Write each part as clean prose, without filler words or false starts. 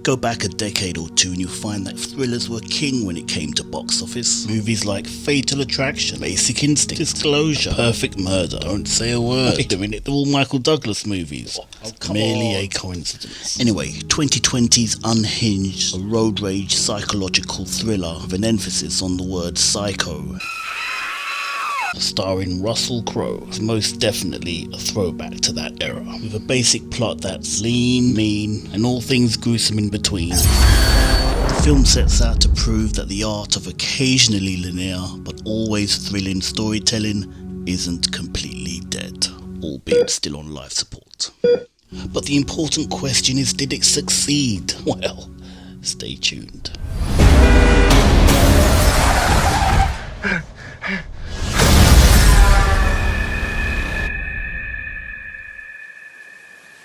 Go back a decade or two and you'll find that thrillers were king when it came to box office. Movies like Fatal Attraction, Basic Instinct, Disclosure, Perfect Murder, Don't Say a Word. Wait a minute, they're all Michael Douglas movies. Merely a coincidence. Anyway, 2020's Unhinged, a road rage psychological thriller with an emphasis on the word psycho. Starring Russell Crowe, is most definitely a throwback to that era, with a basic plot that's lean, mean, and all things gruesome in between. The film sets out to prove that the art of occasionally linear but always thrilling storytelling isn't completely dead, albeit still on life support. But the important question is, did it succeed? Well, stay tuned.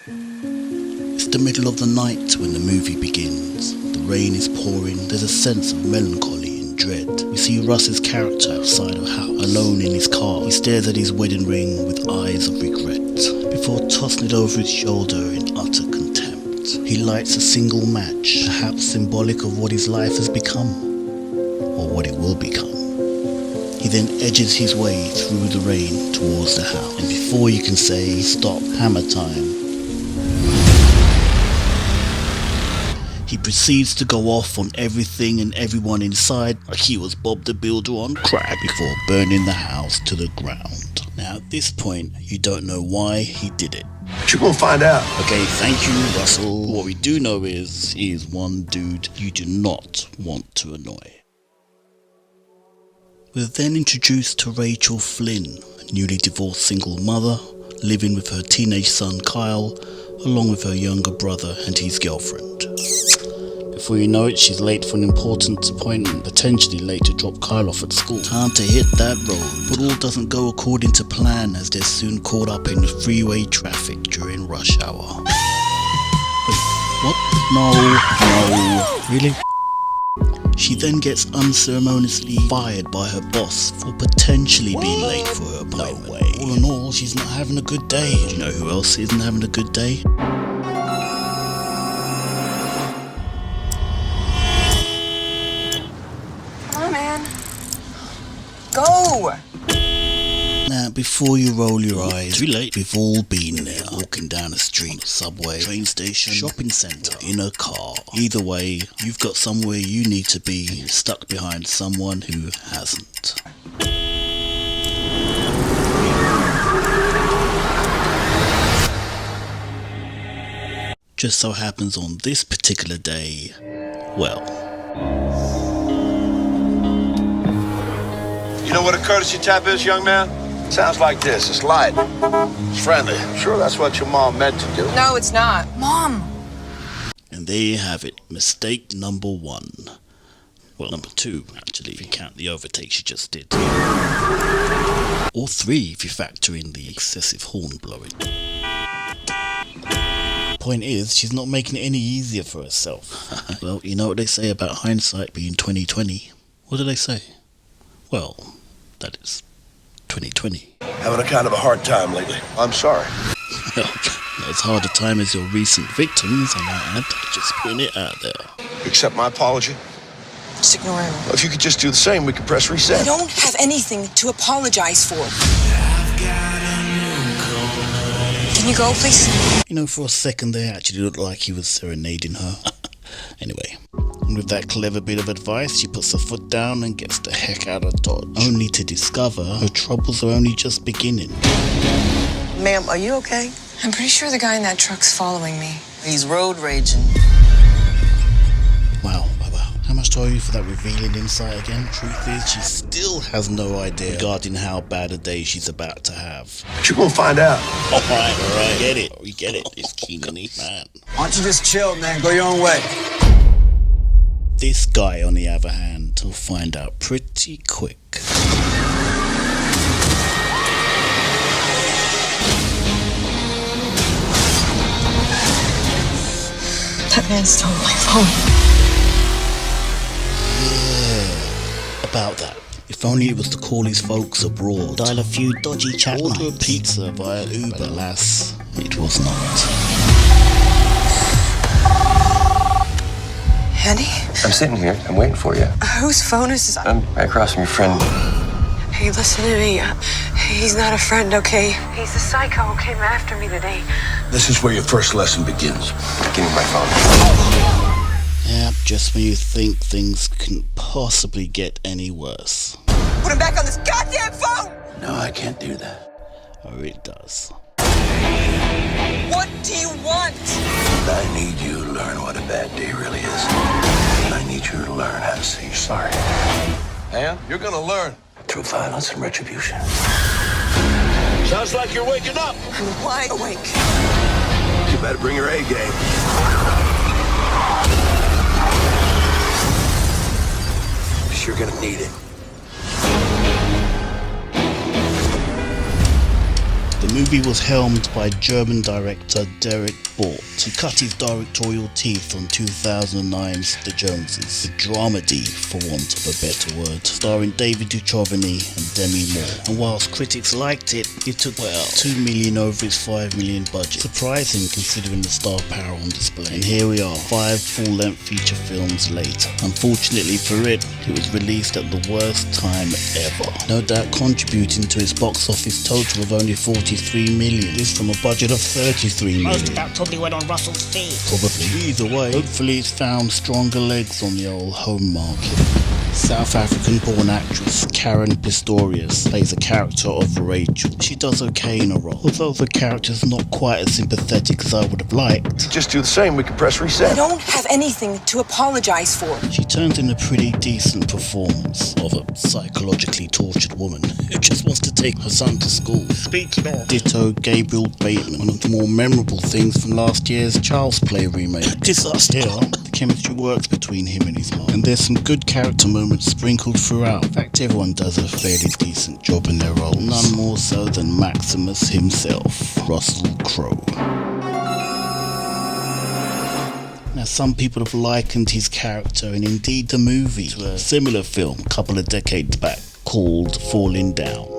It's the middle of the night when the movie begins. The rain is pouring, there's a sense of melancholy and dread. We see Russ's character outside a house, alone in his car. He stares at his wedding ring with eyes of regret, before tossing it over his shoulder in utter contempt. He lights a single match, perhaps symbolic of what his life has become, or what it will become. He then edges his way through the rain towards the house, and before you can say, "Stop, hammer time," he proceeds to go off on everything and everyone inside like he was Bob the Builder on crack before burning the house to the ground. Now at this point, you don't know why he did it. But you're gonna find out. Okay, thank you, Russell. What we do know is, he is one dude you do not want to annoy. We're then introduced to Rachel Flynn, a newly divorced single mother, living with her teenage son Kyle, along with her younger brother and his girlfriend. Before you know it, she's late for an important appointment, potentially late to drop Kyle off at school. Time to hit that road, but all doesn't go according to plan as they're soon caught up in the freeway traffic during rush hour. Wait, what? No, really? She then gets unceremoniously fired by her boss for potentially being late for her appointment. No way. All in all, she's not having a good day. Do you know who else isn't having a good day? Come on, man. Go! Now, before you roll your eyes, too late. We've all been there, walking down a street, subway, train station, shopping centre, in a car. Either way, you've got somewhere you need to be, stuck behind someone who hasn't. Just so happens on this particular day, well... You know what a courtesy tap is, young man? Sounds like this. It's light. It's friendly. I'm sure that's what your mom meant to do. No, it's not. Mom! And there you have it. Mistake number 1. Well, number 2, actually, if you count the overtake she just did. Or 3, if you factor in the excessive horn blowing. Point is, she's not making it any easier for herself. Well, you know what they say about hindsight being 20/20. What do they say? Well, that is 2020. Having a kind of a hard time lately. I'm sorry. Well, not as hard a time as your recent victims, I might add. Just putting it out there. Accept my apology. Just ignore him. Well, if you could just do the same, we could press reset. I don't have anything to apologize for. Can you go, please? You know, for a second there, actually looked like he was serenading her. Anyway, and with that clever bit of advice, she puts her foot down and gets the heck out of Dodge, only to discover her troubles are only just beginning. Ma'am, are you okay? I'm pretty sure the guy in that truck's following me. He's road raging. Wow. How much do I owe you for that revealing insight again? Truth is, she still has no idea regarding how bad a day she's about to have. But you're gonna find out. Alright, we get it. It's Keenan, man. Why don't you just chill, man? Go your own way. This guy, on the other hand, will find out pretty quick. That man stole my phone. About that. If only it was to call his folks abroad, dial a few dodgy chat lines, order a pizza via Uber. But alas, it was not. Andy? I'm sitting here. I'm waiting for you. Whose phone is this? I'm right across from your friend. Hey, listen to me. He's not a friend, okay? He's the psycho who came after me today. This is where your first lesson begins. Give me my phone. Yep, just when you think things couldn't possibly get any worse. Put him back on this goddamn phone! No, I can't do that. Oh, it does. What do you want? I need you to learn what a bad day really is. And I need you to learn how to say you're sorry. And you're gonna learn through violence and retribution. Sounds like you're waking up. I'm wide awake. You better bring your A game. Because you're gonna need it. The movie was helmed by German director Derrick Borte, who cut his directorial teeth on 2009's The Joneses, a dramedy, for want of a better word, starring David Duchovny and Demi Moore. And whilst critics liked it, it took, $2 million over its $5 million budget. Surprising considering the star power on display. And here we are, 5 full-length feature films later. Unfortunately for it, it was released at the worst time ever. No doubt contributing to its box office total of only $43 million. This from a budget of $33 million. Most of that probably went on Russell's feet. Probably. Either way, hopefully it's found stronger legs on the old home market. South African-born actress Caren Pistorius plays a character of Rachel. She does okay in a role, although the character's not quite as sympathetic as I would have liked. Just do the same, we can press reset. I don't have anything to apologize for. She turns in a pretty decent performance of a psychologically tortured woman who just wants to take her son to school. Speech law. Ditto Gabriel Bateman, one of the more memorable things from last year's Child's Play remake. Disaster. The chemistry works between him and his mom, and there's some good character moments sprinkled throughout. In fact, everyone does a fairly decent job in their roles. None more so than Maximus himself, Russell Crowe. Now, some people have likened his character and indeed the movie to a similar film a couple of decades back called Falling Down.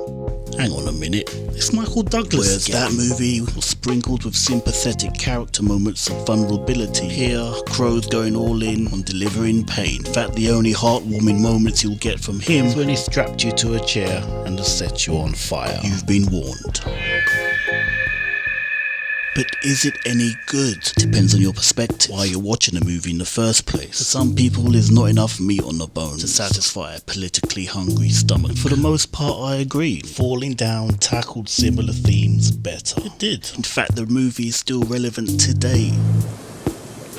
Hang on a minute, it's Michael Douglas. Whereas that movie was sprinkled with sympathetic character moments of vulnerability. Here, Crowe's going all in on delivering pain. In fact, the only heartwarming moments you'll get from him is when he strapped you to a chair and has set you on fire. You've been warned. But is it any good? Depends on your perspective. Why you're watching a movie in the first place. For some people, there's not enough meat on the bone to satisfy a politically hungry stomach. For the most part, I agree. Falling Down tackled similar themes better. It did. In fact, the movie is still relevant today.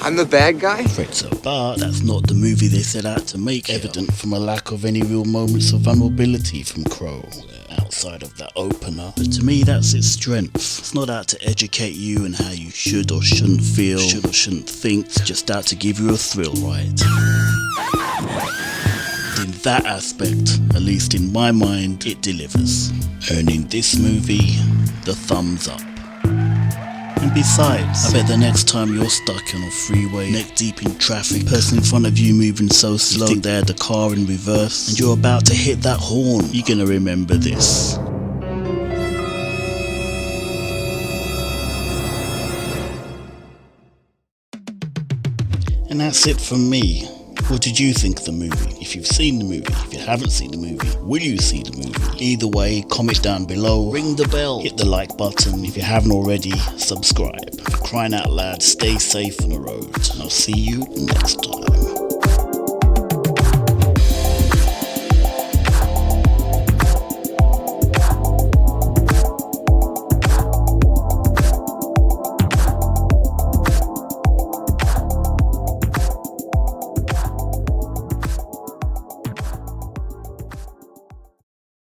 I'm the bad guy? Afraid so. But that's not the movie they set out to make, evident from a lack of any real moments of vulnerability from Crowe outside of that opener. But to me, that's its strength. It's not out to educate you and how you should or shouldn't feel, should or shouldn't think. It's just out to give you a thrill ride. In that aspect, at least in my mind, it delivers, earning this movie the thumbs up. And besides, I bet the next time you're stuck on a freeway, neck deep in traffic, person in front of you moving so slow, you think they had the car in reverse, and you're about to hit that horn, you're gonna remember this. And that's it from me. What did you think of the movie? If you've seen the movie, if you haven't seen the movie, will you see the movie? Either way, comment down below, ring the bell, hit the like button. If you haven't already, subscribe. For crying out loud, stay safe on the road. And I'll see you next time.